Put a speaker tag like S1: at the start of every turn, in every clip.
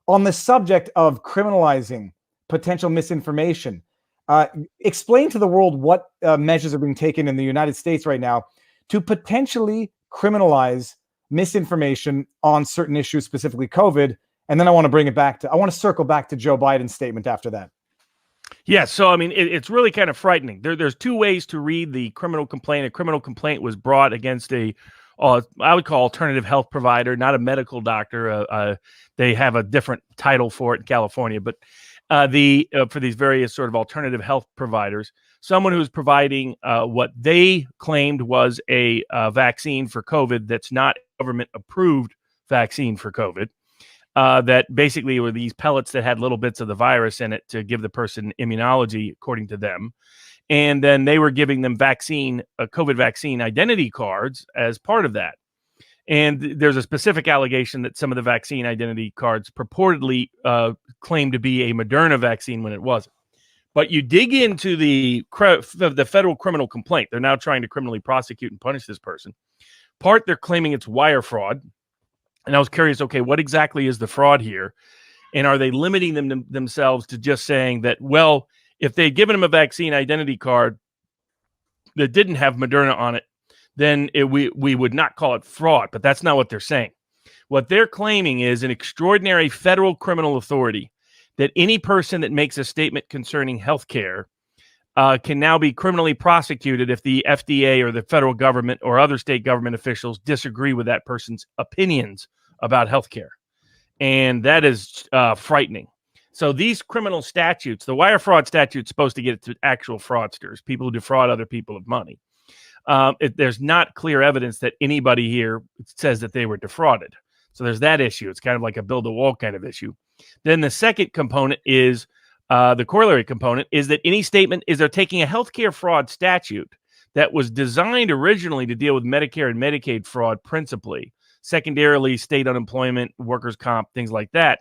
S1: on the subject of criminalizing potential misinformation, explain to the world what measures are being taken in the United States right now to potentially criminalize misinformation on certain issues, specifically COVID. And then I want to circle back to Joe Biden's statement after that.
S2: Yeah, so I mean, it's really kind of frightening. There's two ways to read the criminal complaint. A criminal complaint was brought against I would call alternative health provider, not a medical doctor. They have a different title for it in California, but for these various sort of alternative health providers, someone who's providing what they claimed was a vaccine for COVID that's not government-approved vaccine for COVID. That basically were these pellets that had little bits of the virus in it to give the person immunology, according to them. And then they were giving them COVID vaccine identity cards as part of that. And there's a specific allegation that some of the vaccine identity cards purportedly claimed to be a Moderna vaccine when it wasn't. But you dig into the federal criminal complaint. They're now trying to criminally prosecute and punish this person. They're claiming it's wire fraud. And I was curious, okay, what exactly is the fraud here? And are they limiting themselves to just saying that, well, if they'd given them a vaccine identity card that didn't have Moderna on it, then we would not call it fraud. But that's not what they're saying. What they're claiming is an extraordinary federal criminal authority that any person that makes a statement concerning healthcare can now be criminally prosecuted if the FDA or the federal government or other state government officials disagree with that person's opinions about healthcare. And that is frightening. So these criminal statutes, the wire fraud statute is supposed to get to actual fraudsters, people who defraud other people of money. There's not clear evidence that anybody here says that they were defrauded. So there's that issue. It's kind of like a build a wall kind of issue. Then the second component is the corollary component is that any statement is they're taking a healthcare fraud statute that was designed originally to deal with Medicare and Medicaid fraud principally, secondarily state unemployment, workers' comp, things like that.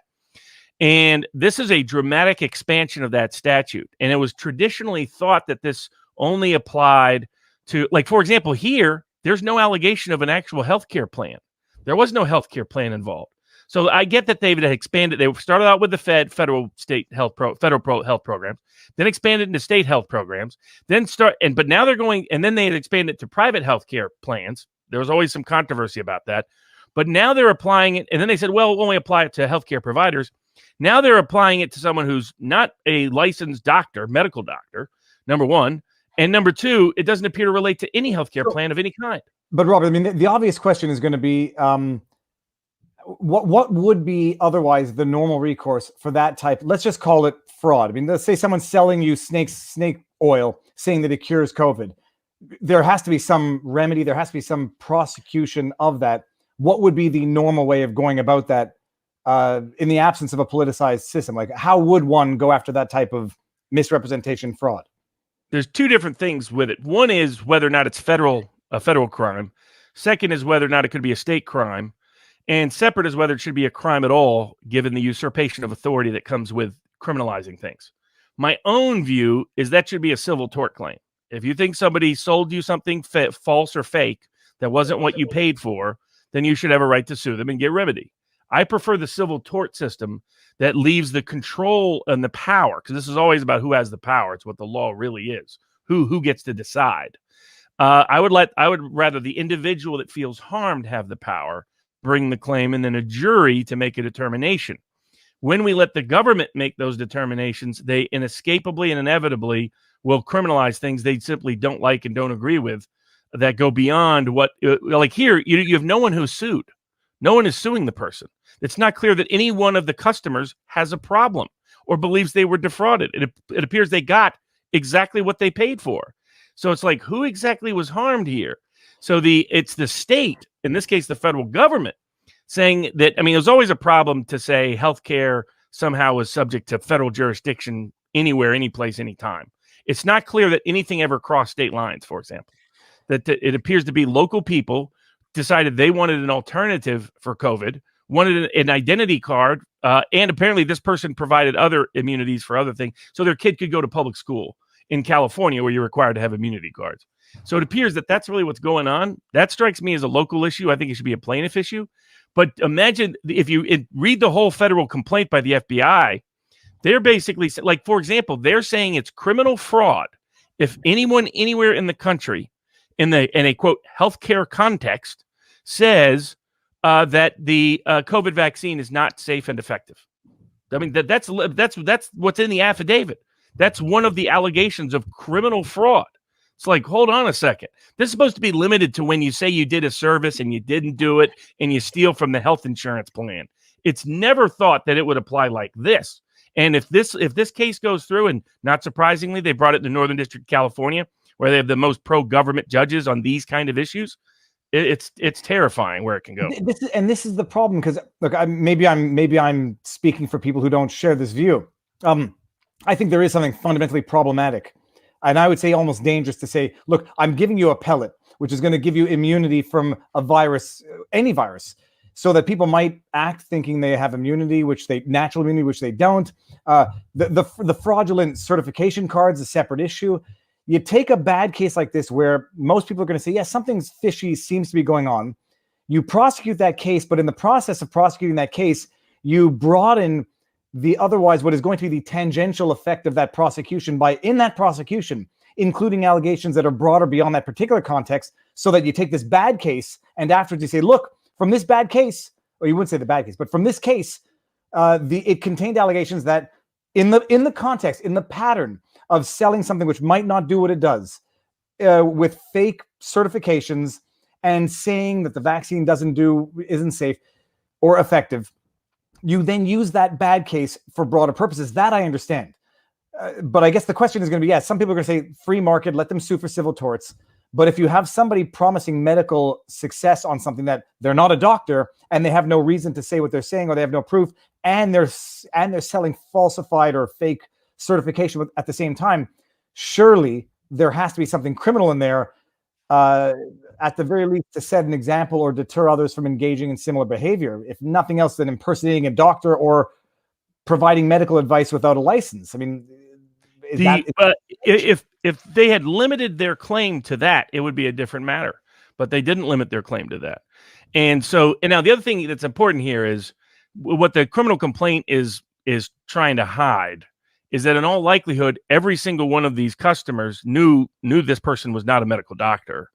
S2: And this is a dramatic expansion of that statute. And it was traditionally thought that this only applied to, like, for example, here, there's no allegation of an actual healthcare plan. There was no healthcare plan involved. So I get that they've expanded. They started out with the federal health programs, then expanded into state health programs, but now they're going, and then they had expanded it to private healthcare plans. There was always some controversy about that, but now they're applying it. And then they said, well, we'll only apply it to healthcare providers. Now they're applying it to someone who's not a licensed doctor, medical doctor, number one. And number two, it doesn't appear to relate to any healthcare plan of any kind.
S1: But Robert, I mean, the obvious question is going to be, what would be otherwise the normal recourse for that type? Let's just call it fraud. I mean, let's say someone's selling you snake oil, saying that it cures COVID. There has to be some remedy. There has to be some prosecution of that. What would be the normal way of going about that in the absence of a politicized system? Like, how would one go after that type of misrepresentation fraud?
S2: There's two different things with it. One is whether or not it's a federal crime. Second is whether or not it could be a state crime. And separate is whether it should be a crime at all, given the usurpation of authority that comes with criminalizing things. My own view is that should be a civil tort claim. If you think somebody sold you something false or fake that wasn't what you paid for, then you should have a right to sue them and get remedy. I prefer the civil tort system that leaves the control and the power, because this is always about who has the power. It's what the law really is. Who gets to decide. I would rather the individual that feels harmed have the power, bring the claim, and then a jury to make a determination. When we let the government make those determinations, they inescapably and inevitably will criminalize things they simply don't like and don't agree with that go beyond what, like here, you have no one who's sued. No one is suing the person. It's not clear that any one of the customers has a problem or believes they were defrauded. It appears they got exactly what they paid for. So it's like, who exactly was harmed here? So it's the state, in this case, the federal government, saying that, I mean, there's always a problem to say healthcare somehow is subject to federal jurisdiction anywhere, any place, anytime. It's not clear that anything ever crossed state lines, for example, that it appears to be local people decided they wanted an alternative for COVID, wanted an identity card, and apparently this person provided other immunities for other things, so their kid could go to public school in California where you're required to have immunity cards. So it appears that that's really what's going on. That strikes me as a local issue. I think it should be a plaintiff issue. But imagine if you read the whole federal complaint by the FBI, they're basically like, for example, they're saying it's criminal fraud if anyone anywhere in the country in a quote healthcare context says that the COVID vaccine is not safe and effective. I mean, that's what's in the affidavit. That's one of the allegations of criminal fraud. It's like, hold on a second. This is supposed to be limited to when you say you did a service and you didn't do it and you steal from the health insurance plan. It's never thought that it would apply like this. And if this case goes through, and not surprisingly, they brought it to Northern District of California, where they have the most pro-government judges on these kind of issues, it's terrifying where it can go.
S1: This is the problem, because look, maybe I'm speaking for people who don't share this view. I think there is something fundamentally problematic, and I would say almost dangerous to say, look, I'm giving you a pellet, which is going to give you immunity from a virus, any virus, so that people might act thinking they have immunity, natural immunity, which they don't. The fraudulent certification card's a separate issue. You take a bad case like this, where most people are going to say, yes, something's fishy seems to be going on. You prosecute that case, but in the process of prosecuting that case, you broaden the otherwise what is going to be the tangential effect of that prosecution by, in that prosecution, including allegations that are broader beyond that particular context, so that you take this bad case and afterwards you say, look, from this bad case, or you wouldn't say the bad case, but from this case, it contained allegations that in the context, in the pattern of selling something which might not do what it does, with fake certifications and saying that the vaccine isn't safe or effective, you then use that bad case for broader purposes. That I understand. But I guess the question is going to be, yes, some people are going to say free market, let them sue for civil torts. But if you have somebody promising medical success on something that they're not a doctor and they have no reason to say what they're saying, or they have no proof, and they're selling falsified or fake certification at the same time, surely there has to be something criminal in there, at the very least, to set an example or deter others from engaging in similar behavior, if nothing else than impersonating a doctor or providing medical advice without a license. I mean,
S2: if they had limited their claim to that, it would be a different matter. But they didn't limit their claim to that. And now the other thing that's important here is what the criminal complaint is trying to hide is that in all likelihood, every single one of these customers knew this person was not a medical doctor.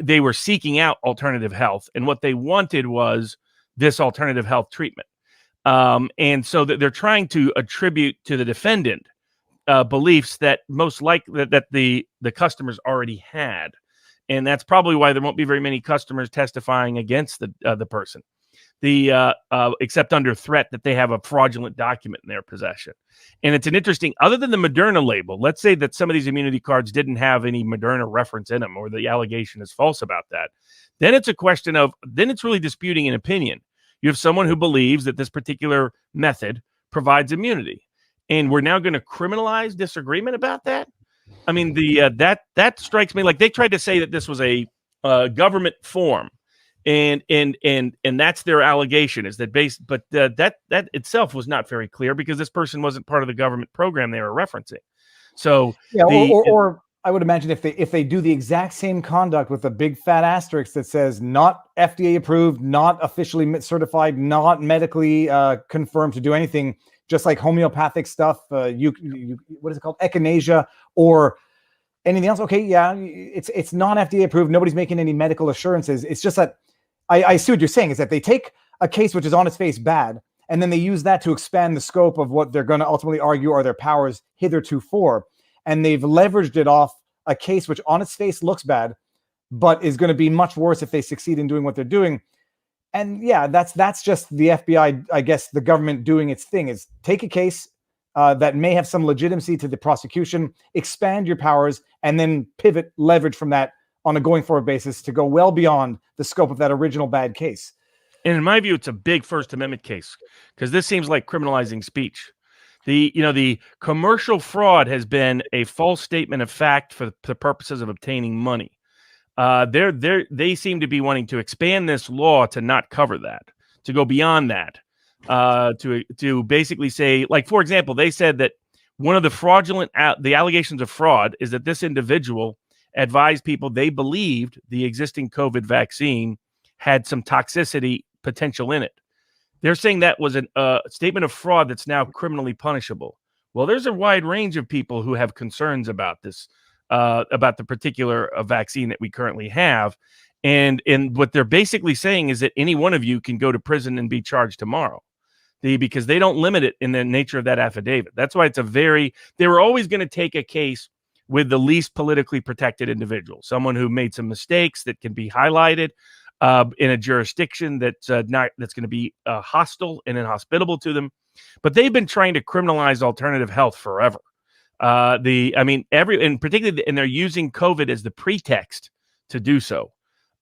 S2: They were seeking out alternative health, and what they wanted was this alternative health treatment. And so that they're trying to attribute to the defendant beliefs that most likely that the customers already had. And that's probably why there won't be very many customers testifying against the person, except under threat that they have a fraudulent document in their possession. And it's an interesting, other than the Moderna label, let's say that some of these immunity cards didn't have any Moderna reference in them, or the allegation is false about that. Then it's a question of, then it's really disputing an opinion. You have someone who believes that this particular method provides immunity, and we're now going to criminalize disagreement about that. I mean, that strikes me like they tried to say that this was a government form, and that's their allegation, is that but that itself was not very clear, because this person wasn't part of the government program they were referencing. So
S1: yeah, or I would imagine if they do the exact same conduct with a big fat asterisk that says not FDA approved, not officially certified, not medically confirmed to do anything, just like homeopathic stuff, what is it called, echinacea, or anything else. Okay, yeah, it's not FDA approved. Nobody's making any medical assurances. It's just that I see what you're saying, is that they take a case which is on its face bad, and then they use that to expand the scope of what they're going to ultimately argue are their powers hitherto for. And they've leveraged it off a case which on its face looks bad, but is going to be much worse if they succeed in doing what they're doing. And yeah, that's just the FBI, I guess, the government doing its thing, is take a case that may have some legitimacy to the prosecution, expand your powers, and then pivot, leverage from that on a going forward basis to go well beyond the scope of that original bad case.
S2: And in my view, it's a big First Amendment case, because this seems like criminalizing speech. The commercial fraud has been a false statement of fact for the purposes of obtaining money. They seem to be wanting to expand this law to not cover that, to go beyond that, to basically say, like, for example, they said that one of the allegations of fraud is that this individual advised people they believed the existing COVID vaccine had some toxicity potential in it. They're saying that was a statement of fraud that's now criminally punishable. Well, there's a wide range of people who have concerns about this, about the particular vaccine that we currently have. And what they're basically saying is that any one of you can go to prison and be charged tomorrow. Because they don't limit it in the nature of that affidavit. That's why they were always going to take a case with the least politically protected individual, someone who made some mistakes that can be highlighted in a jurisdiction that's going to be hostile and inhospitable to them. But they've been trying to criminalize alternative health forever. And particularly, and they're using COVID as the pretext to do so.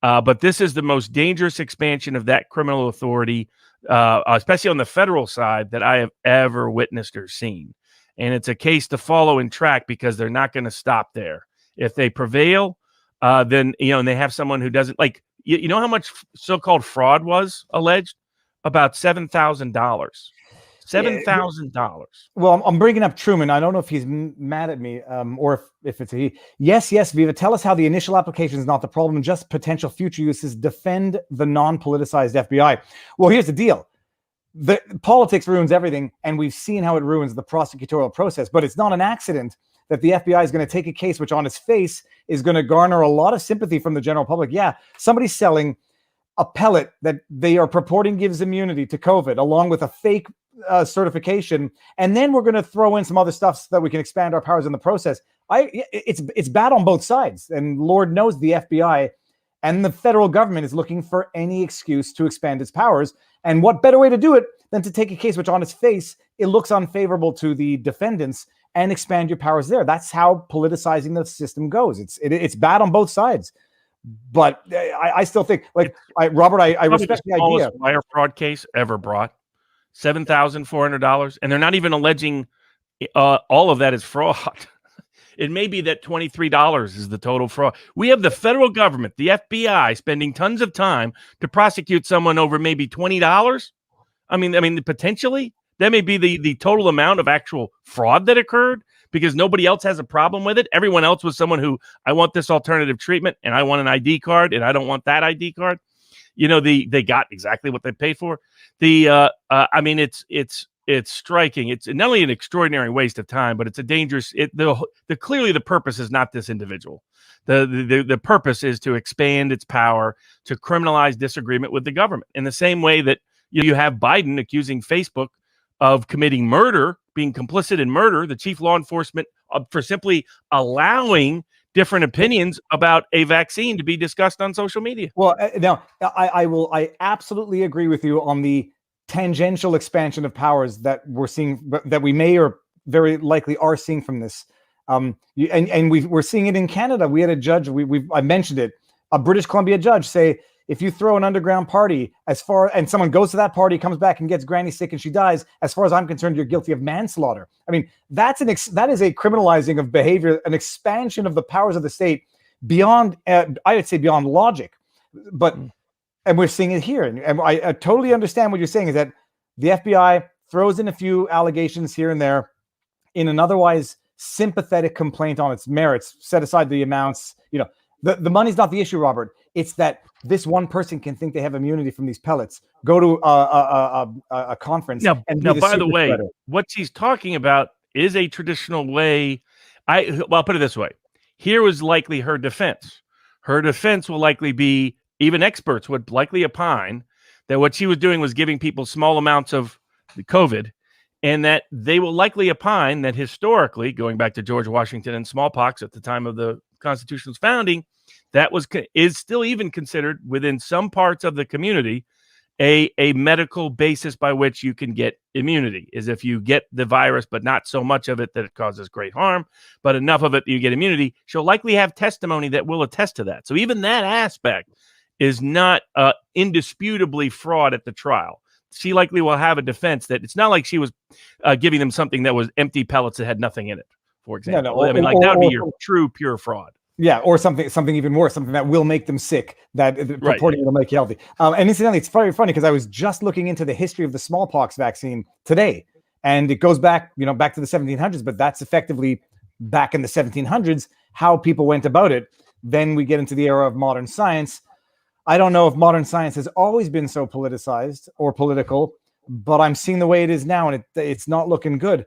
S2: But this is the most dangerous expansion of that criminal authority, especially on the federal side, that I have ever witnessed or seen. And it's a case to follow and track because they're not going to stop there. If they prevail, then, and they have someone who doesn't like, you know how much so-called fraud was alleged? About $7,000. $7,000.
S1: Well, I'm bringing up Truman. I don't know if he's mad at me or if it's a he. Yes, Viva. Tell us how the initial application is not the problem, just potential future uses. Defend the non-politicized FBI. Well, here's the deal. The politics ruins everything, and we've seen how it ruins the prosecutorial process. But it's not an accident that the FBI is going to take a case which on its face is going to garner a lot of sympathy from the general public. Yeah, somebody's selling a pellet that they are purporting gives immunity to COVID, along with a fake certification, and then we're going to throw in some other stuff so that we can expand our powers in the process. It's bad on both sides, and Lord knows the FBI and the federal government is looking for any excuse to expand its powers. And what better way to do it than to take a case which on its face it looks unfavorable to the defendants and expand your powers there? That's how politicizing the system goes. It's bad on both sides. But I still think, Robert, I respect the idea.
S2: Wire fraud case ever brought. $7,400, and they're not even alleging all of that is fraud. It may be that $23 is the total fraud. We have the federal government, the FBI, spending tons of time to prosecute someone over maybe $20. I mean, potentially that may be the total amount of actual fraud that occurred because nobody else has a problem with it. Everyone else was someone who, I want this alternative treatment and I want an ID card and I don't want that ID card. They got exactly what they paid for. It's striking. It's not only an extraordinary waste of time, but it's a dangerous. Clearly the purpose is not this individual. The purpose is to expand its power to criminalize disagreement with the government. In the same way that you have Biden accusing Facebook of committing murder, being complicit in murder, the chief law enforcement for simply allowing different opinions about a vaccine to be discussed on social media.
S1: Well, now I absolutely agree with you on the tangential expansion of powers that we're seeing, that we may or very likely are seeing from this. We're seeing it in Canada. We had a judge, I mentioned it, a British Columbia judge say, if you throw an underground party and someone goes to that party, comes back and gets granny sick and she dies, as far as I'm concerned, you're guilty of manslaughter. I mean, that is a criminalizing of behavior, an expansion of the powers of the state beyond, I would say beyond logic. And we're seeing it here. And I totally understand what you're saying is that the FBI throws in a few allegations here and there in an otherwise sympathetic complaint on its merits, set aside the amounts. The money's not the issue, Robert. It's that this one person can think they have immunity from these pellets, go to a conference.
S2: Now, by the way, what she's talking about is a traditional way. I'll put it this way. Here was likely her defense. Her defense will likely be, even experts would likely opine that what she was doing was giving people small amounts of the COVID, and that they will likely opine that historically, going back to George Washington and smallpox at the time of the Constitution's founding, that is still even considered within some parts of the community a medical basis by which you can get immunity, is if you get the virus, but not so much of it that it causes great harm, but enough of it that you get immunity. She'll likely have testimony that will attest to that. So even that aspect is not indisputably fraud at the trial. She likely will have a defense that it's not like she was giving them something that was empty pellets that had nothing in it, for example. That would be your true, pure fraud.
S1: Yeah, or something even worse, something that will make them sick, that purporting it'll make you healthy. And incidentally, it's very funny because I was just looking into the history of the smallpox vaccine today, and it goes back, back to the 1700s, but that's effectively back in the 1700s, how people went about it. Then we get into the era of modern science. I don't know if modern science has always been so politicized or political, but I'm seeing the way it is now, and it's not looking good.